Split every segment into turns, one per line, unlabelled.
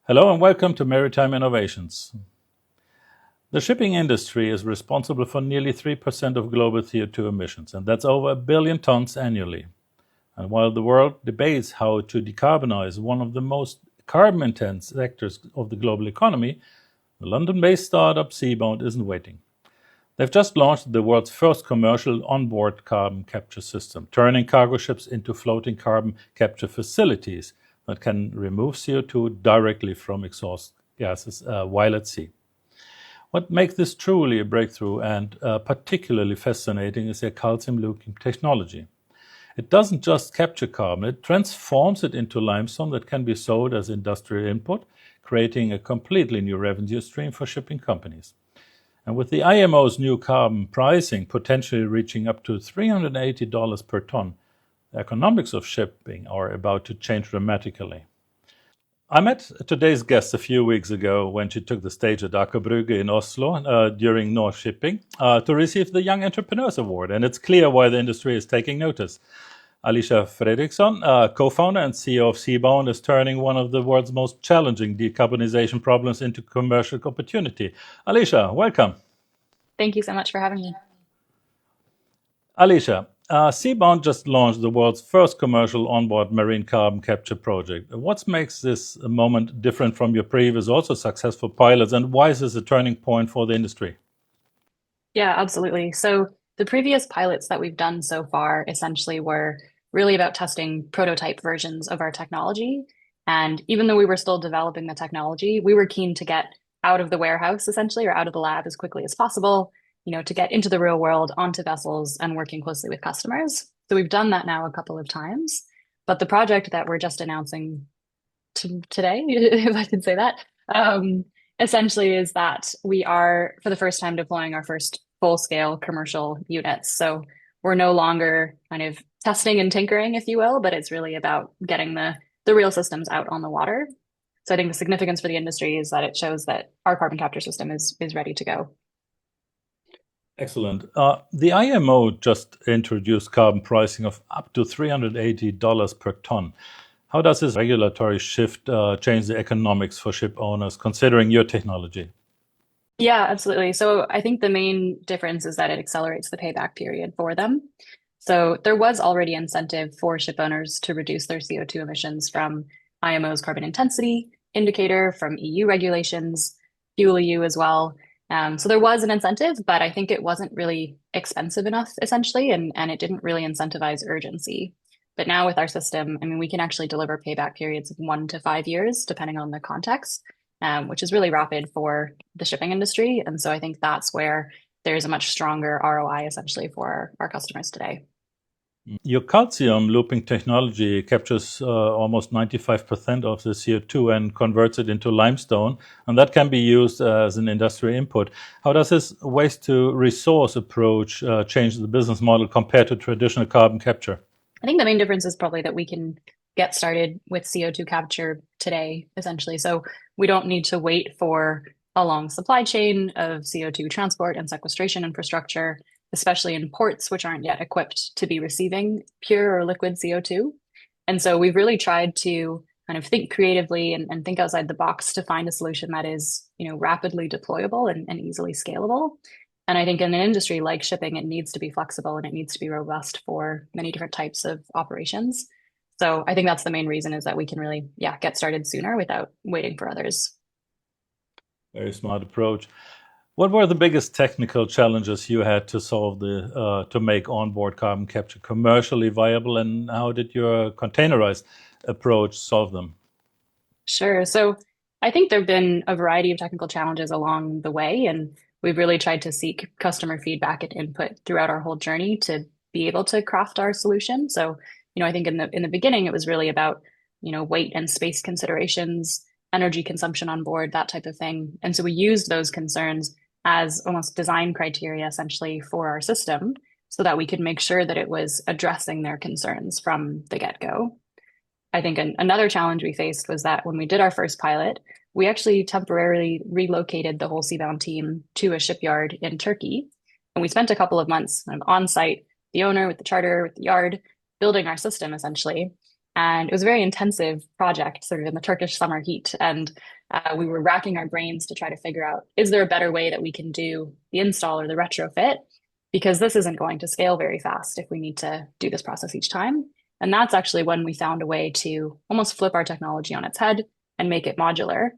Hello and welcome to Maritime Innovations. The shipping industry is responsible for nearly 3% of global CO2 emissions, and that's over 1 billion tons annually. And while the world debates how to decarbonize one of the most carbon-intense sectors of the global economy, the London-based startup Seabound isn't waiting. They've just launched the world's first commercial onboard carbon capture system, turning cargo ships into floating carbon capture facilities that can remove CO2 directly from exhaust gases while at sea. What makes this truly a breakthrough and particularly fascinating is their calcium looping technology. It doesn't just capture carbon, it transforms it into limestone that can be sold as industrial input, creating a completely new revenue stream for shipping companies. And with the IMO's new carbon pricing potentially reaching up to $380 per ton, the economics of shipping are about to change dramatically. I met today's guest a few weeks ago when she took the stage at Aker Brygge in Oslo during North Shipping to receive the Young Entrepreneurs Award, and it's clear why the industry is taking notice. Alisha Frederikson, co-founder and CEO of Seabound, is turning one of the world's most challenging decarbonization problems into commercial opportunity. Alisha, welcome.
Thank you so much for having me.
Alisha, Seabound just launched the world's first commercial onboard marine carbon capture project. What makes this moment different from your previous, also successful pilots, and why is this a turning point for the industry?
Yeah, absolutely. So the previous pilots that we've done so far essentially were really about testing prototype versions of our technology. And even though we were still developing the technology, we were keen to get out of the warehouse essentially or out of the lab as quickly as possible, to get into the real world, onto vessels and working closely with customers. So we've done that now a couple of times. But the project that we're just announcing today, if I can say that, essentially is that we are, for the first time, deploying our first full-scale commercial units. So we're no longer kind of testing and tinkering, if you will, but it's really about getting the real systems out on the water. So I think the significance for the industry is that it shows that our carbon capture system is ready to go.
Excellent. The IMO just introduced carbon pricing of up to $380 per ton. How does this regulatory shift change the economics for ship owners, considering your technology?
Yeah, absolutely. So I think the main difference is that it accelerates the payback period for them. So there was already incentive for ship owners to reduce their CO2 emissions from IMO's carbon intensity indicator, from EU regulations, Fuel EU as well. So there was an incentive, but I think it wasn't really expensive enough, essentially, and it didn't really incentivize urgency. But now with our system, I mean, we can actually deliver payback periods of 1 to 5 years, depending on the context, which is really rapid for the shipping industry. And so I think that's where there's a much stronger ROI essentially for our customers today.
Your calcium looping technology captures almost 95% of the CO2 and converts it into limestone, and that can be used as an industry input. How does this waste to resource approach change the business model compared to traditional carbon capture?
I think the main difference is probably that we can get started with CO2 capture today, essentially. So we don't need to wait for a long supply chain of CO2 transport and sequestration infrastructure, especially in ports which aren't yet equipped to be receiving pure or liquid CO2. And so we've really tried to kind of think creatively and think outside the box to find a solution that is, rapidly deployable and easily scalable. And I think in an industry like shipping, it needs to be flexible and it needs to be robust for many different types of operations. So I think that's the main reason is that we can really, get started sooner without waiting for others.
Very smart approach. What were the biggest technical challenges you had to solve to make onboard carbon capture commercially viable, and how did your containerized approach solve them?
Sure. So I think there have been a variety of technical challenges along the way, and we've really tried to seek customer feedback and input throughout our whole journey to be able to craft our solution. So, I think in the beginning it was really about, weight and space considerations, energy consumption on board, that type of thing. And so we used those concerns as almost design criteria essentially for our system so that we could make sure that it was addressing their concerns from the get-go. I think another challenge we faced was that when we did our first pilot, we actually temporarily relocated the whole Seabound team to a shipyard in Turkey. And we spent a couple of months on site, the owner with the charter, with the yard, building our system essentially. And it was a very intensive project, sort of in the Turkish summer heat. And we were racking our brains to try to figure out, is there a better way that we can do the install or the retrofit? Because this isn't going to scale very fast if we need to do this process each time. And that's actually when we found a way to almost flip our technology on its head and make it modular.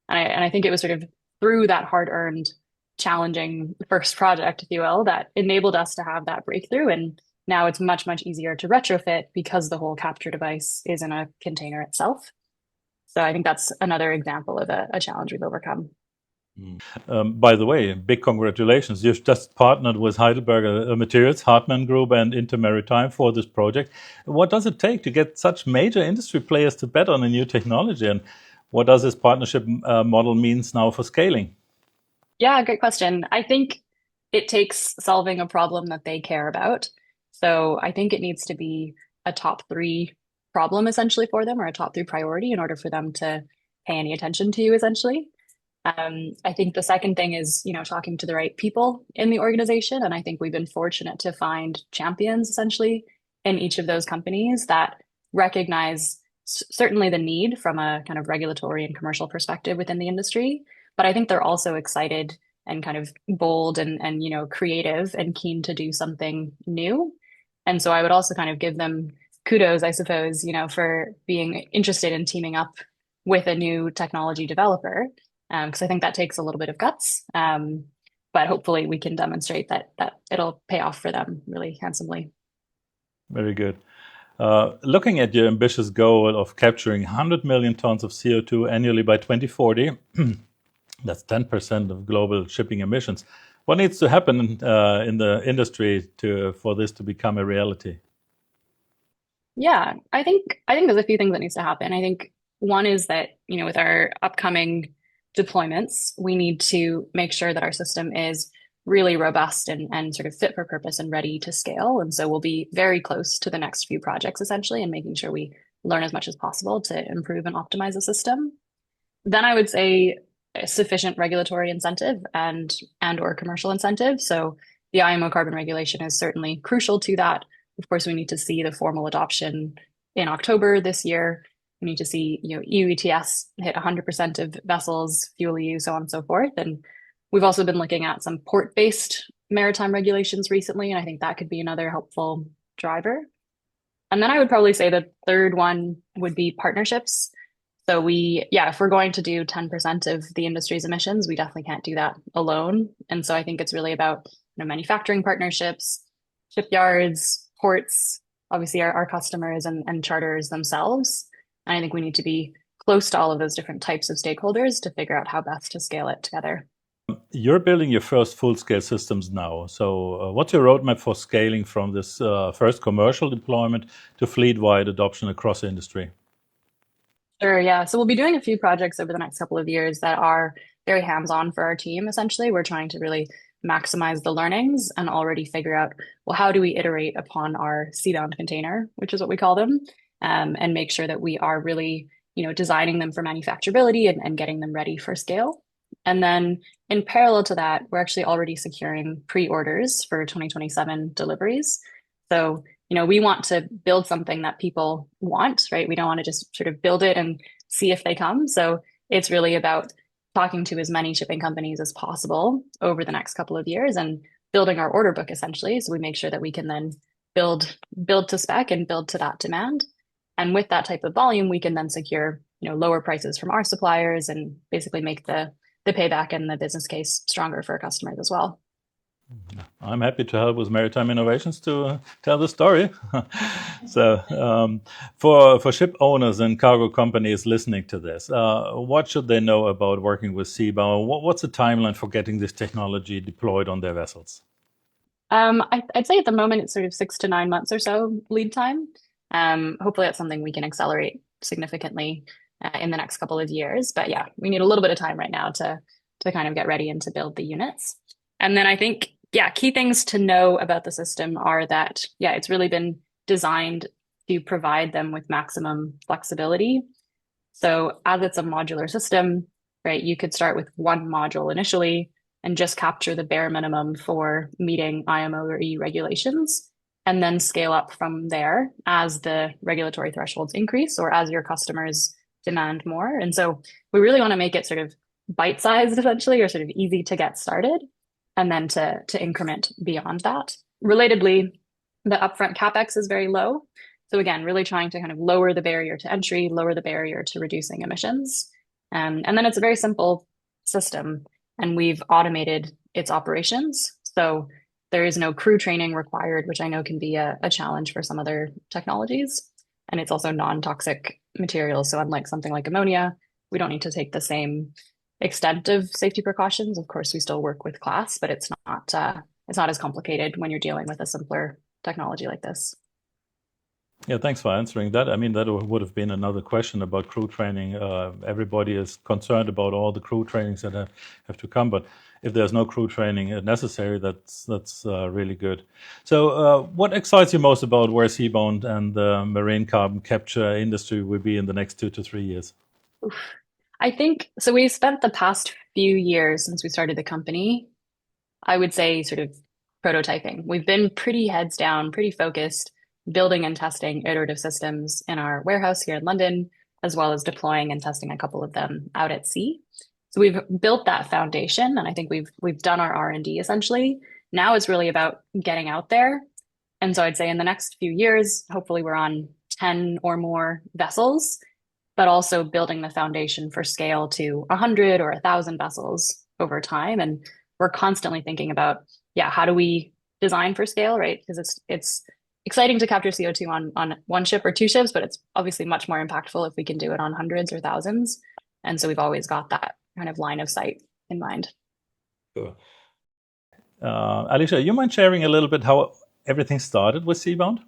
And I think it was sort of through that hard-earned, challenging first project, if you will, that enabled us to have that breakthrough. And now it's much, much easier to retrofit because the whole capture device is in a container itself. So I think that's another example of a challenge we've overcome.
By the way, big congratulations. You've just partnered with Heidelberg Materials, Hartmann Group, and Intermaritime for this project. What does it take to get such major industry players to bet on a new technology? And what does this partnership model means now for scaling?
Yeah, great question. I think it takes solving a problem that they care about. So I think it needs to be a top three problem essentially for them, or a top three priority in order for them to pay any attention to you essentially. I think the second thing is, talking to the right people in the organization. And I think we've been fortunate to find champions essentially in each of those companies that recognize certainly the need from a kind of regulatory and commercial perspective within the industry. But I think they're also excited and kind of bold and creative and keen to do something new. And so I would also kind of give them kudos, I suppose, for being interested in teaming up with a new technology developer, because I think that takes a little bit of guts. But hopefully we can demonstrate that it'll pay off for them really handsomely.
Very good. Looking at your ambitious goal of capturing 100 million tons of CO2 annually by 2040, that's 10% of global shipping emissions. What needs to happen in the industry for this to become a reality?
Yeah, I think there's a few things that needs to happen. I think one is that, with our upcoming deployments, we need to make sure that our system is really robust and sort of fit for purpose and ready to scale. And so we'll be very close to the next few projects essentially and making sure we learn as much as possible to improve and optimize the system. Then I would say a sufficient regulatory incentive and or commercial incentive. So the IMO carbon regulation is certainly crucial to that. Of course, we need to see the formal adoption in October this year. We need to see, EU ETS hit 100% of vessels, fuel EU, so on and so forth. And we've also been looking at some port-based maritime regulations recently, and I think that could be another helpful driver. And then I would probably say the third one would be partnerships. So if we're going to do 10% of the industry's emissions, we definitely can't do that alone. And so I think it's really about manufacturing partnerships, shipyards, ports, obviously our customers and charters themselves. And I think we need to be close to all of those different types of stakeholders to figure out how best to scale it together.
You're building your first full-scale systems now. So what's your roadmap for scaling from this first commercial deployment to fleet-wide adoption across the industry?
Sure, yeah. So we'll be doing a few projects over the next couple of years that are very hands-on for our team, essentially. We're trying to really maximize the learnings and already figure out, well, how do we iterate upon our Seabound container, which is what we call them, and make sure that we are really, designing them for manufacturability and getting them ready for scale. And then in parallel to that, we're actually already securing pre-orders for 2027 deliveries. So, we want to build something that people want, right? We don't want to just sort of build it and see if they come. So it's really about talking to as many shipping companies as possible over the next couple of years and building our order book essentially. So we make sure that we can then build to spec and build to that demand. And with that type of volume, we can then secure, lower prices from our suppliers and basically make the payback and the business case stronger for our customers as well.
I'm happy to help with Maritime Innovations to tell the story. So for ship owners and cargo companies listening to this, what should they know about working with Seabound? What's the timeline for getting this technology deployed on their vessels?
I'd say at the moment it's sort of 6 to 9 months or so lead time. Hopefully that's something we can accelerate significantly in the next couple of years. But yeah, we need a little bit of time right now to kind of get ready and to build the units. And then I think, key things to know about the system are that, it's really been designed to provide them with maximum flexibility. So as it's a modular system, right, you could start with one module initially and just capture the bare minimum for meeting IMO or EU regulations. and then scale up from there as the regulatory thresholds increase or as your customers demand more. And so we really want to make it sort of bite-sized essentially, or sort of easy to get started, and then to increment beyond that. Relatedly, the upfront capex is very low. So again, really trying to kind of lower the barrier to entry, lower the barrier to reducing emissions. And then it's a very simple system, and we've automated its operations. So there is no crew training required, which I know can be a challenge for some other technologies. And it's also non-toxic materials. So unlike something like ammonia, we don't need to take the same extent of safety precautions. Of course, we still work with class, but it's not as complicated when you're dealing with a simpler technology like this.
Yeah, thanks for answering that. I mean, that would have been another question about crew training. Everybody is concerned about all the crew trainings that have to come, but if there's no crew training necessary, that's really good. So what excites you most about where Seabound and the marine carbon capture industry will be in the next 2 to 3 years?
I think so. We've spent the past few years since we started the company, I would say, sort of prototyping. We've been pretty heads down, pretty focused, building and testing iterative systems in our warehouse here in London, as well as deploying and testing a couple of them out at sea. So we've built that foundation, and I think we've done our R&D essentially. Now it's really about getting out there. And so I'd say in the next few years, hopefully we're on 10 or more vessels, but also building the foundation for scale to 100 or 1,000 vessels over time. And we're constantly thinking about, yeah, how do we design for scale, right? Because it's exciting to capture CO2 on one ship or two ships, but it's obviously much more impactful if we can do it on hundreds or thousands. And so we've always got that kind of line of sight in mind.
Sure. Alisha, you mind sharing a little bit how everything started with Seabound?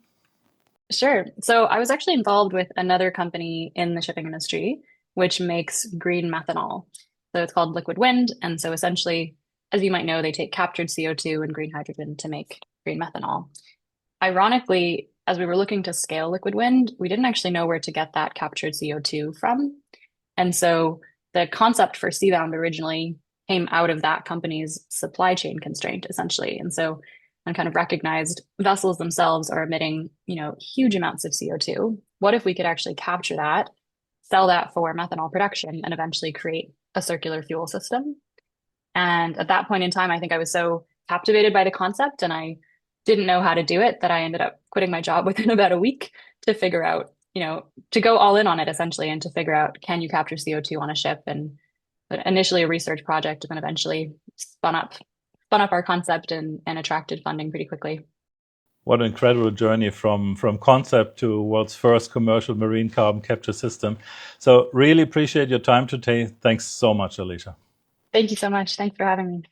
Sure. So I was actually involved with another company in the shipping industry, which makes green methanol. So it's called Liquid Wind. And so essentially, as you might know, they take captured CO2 and green hydrogen to make green methanol. Ironically, as we were looking to scale Liquid Wind, we didn't actually know where to get that captured CO2 from. And so the concept for Seabound originally came out of that company's supply chain constraint, essentially. And so and kind of recognized vessels themselves are emitting, huge amounts of CO2. What if we could actually capture that, sell that for methanol production, and eventually create a circular fuel system? And at that point in time, I think I was so captivated by the concept and I didn't know how to do it that I ended up quitting my job within about a week to figure out, to go all in on it essentially and to figure out, can you capture CO2 on a ship? And initially a research project and then eventually spun up our concept and attracted funding pretty quickly.
What an incredible journey from concept to world's first commercial marine carbon capture system. So really appreciate your time today. Thanks so much, Alisha.
Thank you so much. Thanks for having me.